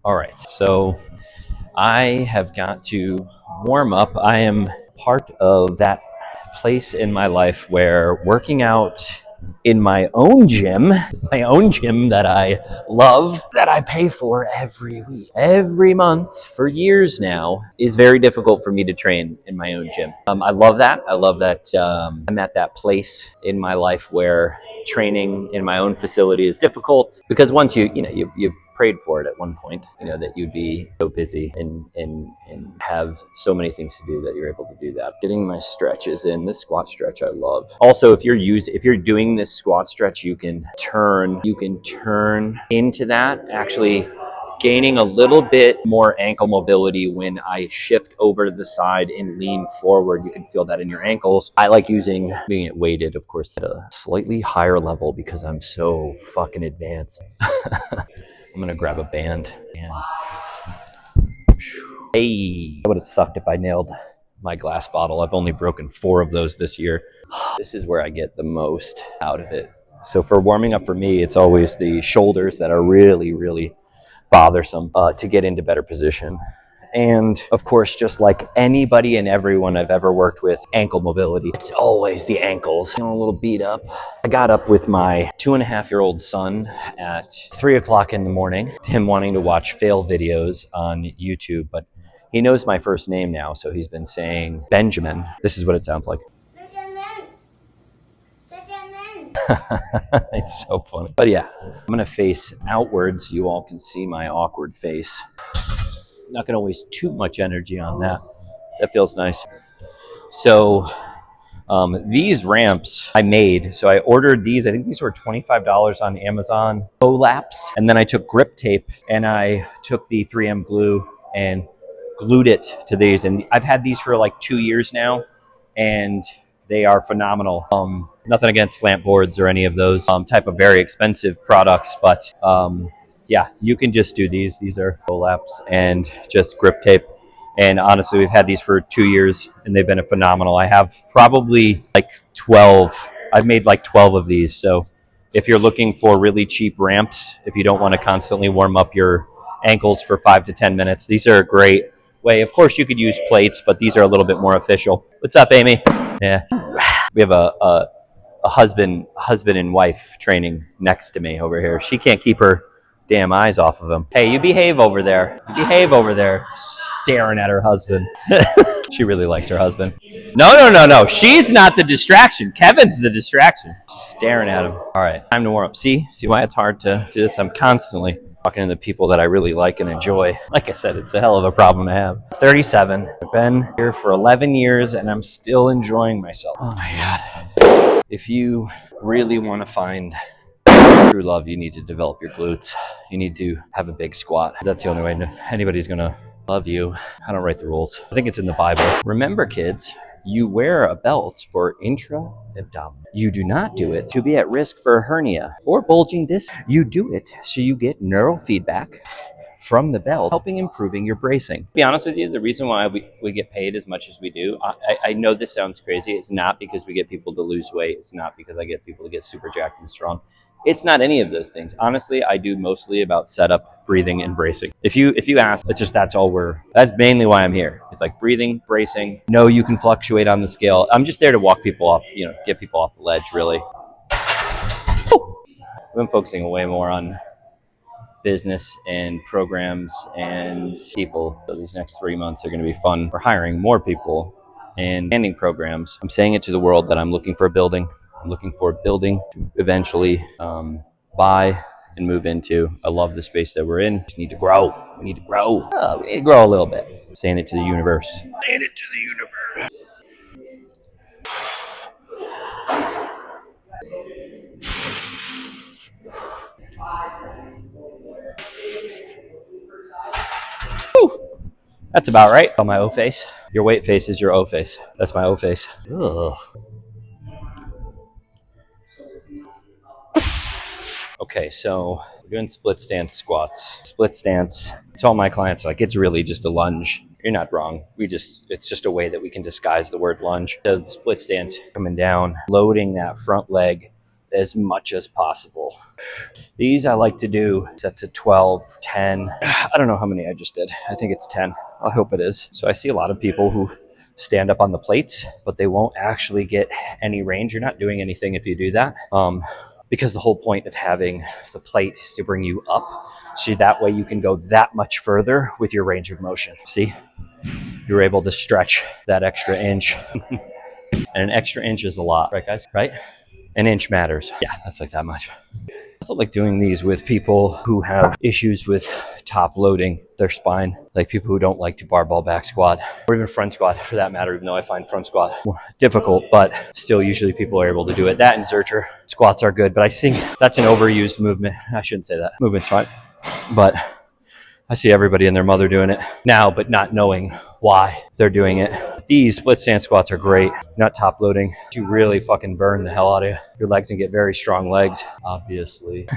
All right, so I have got to warm up. I am part of that place in my life where working out in my own gym that I love, that I pay for every week, every month for years now, is very difficult for me to train in my own gym. I love that. I love that I'm at that place in my life where training in my own facility is difficult because once you prayed for it at one point, that you'd be so busy and have so many things to do that you're able to do that. Getting my stretches in, this squat stretch I love. Also, if you're doing this squat stretch, you can turn into that, actually gaining a little bit more ankle mobility when I shift over to the side and lean forward. You can feel that in your ankles. I like being it weighted, of course, at a slightly higher level because I'm so fucking advanced. I'm gonna grab a band and hey, it would have sucked if I nailed my glass bottle. I've only broken 4 of those this year. This is where I get the most out of it. So for warming up for me, it's always the shoulders that are really, really bothersome to get into better position. And of course, just like anybody and everyone I've ever worked with, ankle mobility. It's always the ankles. Feeling a little beat up. I got up with my 2.5-year-old son at 3 o'clock in the morning, him wanting to watch fail videos on YouTube, but he knows my first name now, so he's been saying Benjamin. This is what it sounds like. It's so funny. But yeah, I'm gonna face outwards. You all can see my awkward face. Not gonna waste too much energy on that. That feels nice. So these ramps I made. So I ordered these. I think these were $25 on Amazon. Collapse. And then I took grip tape and I took the 3M glue and glued it to these. And I've had these for like 2 years now, and they are phenomenal. Nothing against slant boards or any of those type of very expensive products, but yeah, you can just do these. These are collapse and just grip tape. And honestly, we've had these for 2 years and they've been phenomenal. I have probably like 12. I've made like 12 of these. So if you're looking for really cheap ramps, if you don't want to constantly warm up your ankles for 5 to 10 minutes, these are a great way. Of course, you could use plates, but these are a little bit more official. What's up, Amy? Yeah. We have a husband and wife training next to me over here. She can't keep her damn eyes off of him. Hey, you behave over there. You behave over there. Staring at her husband. She really likes her husband. No. She's not the distraction. Kevin's the distraction. Staring at him. All right, time to warm up. See why it's hard to do this? I'm constantly talking to the people that I really like and enjoy. Like I said, it's a hell of a problem to have. 37. I've been here for 11 years and I'm still enjoying myself. Oh my God. If you really want to find true love, you need to develop your glutes. You need to have a big squat. That's the only way anybody's going to love you. I don't write the rules. I think it's in the Bible. Remember, kids, you wear a belt for intra-abdominal. You do not do it to be at risk for a hernia or bulging disc. You do it so you get neurofeedback from the belt, helping improving your bracing. To be honest with you, the reason why we get paid as much as we do, I know this sounds crazy. It's not because we get people to lose weight. It's not because I get people to get super jacked and strong. It's not any of those things. Honestly, I do mostly about setup, breathing, and bracing. If you ask, that's mainly why I'm here. It's like breathing, bracing. No, you can fluctuate on the scale. I'm just there to walk people off, get people off the ledge, really. I've been focusing way more on business and programs and people. So these next 3 months are going to be fun. We're hiring more people and ending programs. I'm saying it to the world that I'm looking for a building. I'm looking for a building to eventually buy and move into. I love the space that we're in. We just need to grow. We need to grow. We need to grow a little bit. I'm saying it to the universe. Saying it to the universe. Woo! That's about right. On my O face. Your weight face is your O face. That's my O face. Ugh. Okay, so we're doing split stance squats. Split stance. I tell my clients, like, it's really just a lunge. You're not wrong. It's just a way that we can disguise the word lunge. So the split stance, coming down, loading that front leg as much as possible. These I like to do sets of 12, 10. I don't know how many I just did. I think it's 10. I hope it is. So I see a lot of people who stand up on the plates, but they won't actually get any range. You're not doing anything if you do that. Because the whole point of having the plate is to bring you up. So that way you can go that much further with your range of motion. See? You're able to stretch that extra inch. And an extra inch is a lot, right guys? Right? An inch matters. Yeah, that's like that much. I also like doing these with people who have issues with top loading their spine, like people who don't like to barbell back squat, or even front squat for that matter, even though I find front squat more difficult, but still usually people are able to do it. That and Zercher. Squats are good, but I think that's an overused movement. I shouldn't say that. Movement's fine, but I see everybody and their mother doing it now, but not knowing why they're doing it. These split stance squats are great. Not top loading. You really fucking burn the hell out of you. Your legs and get very strong legs, obviously.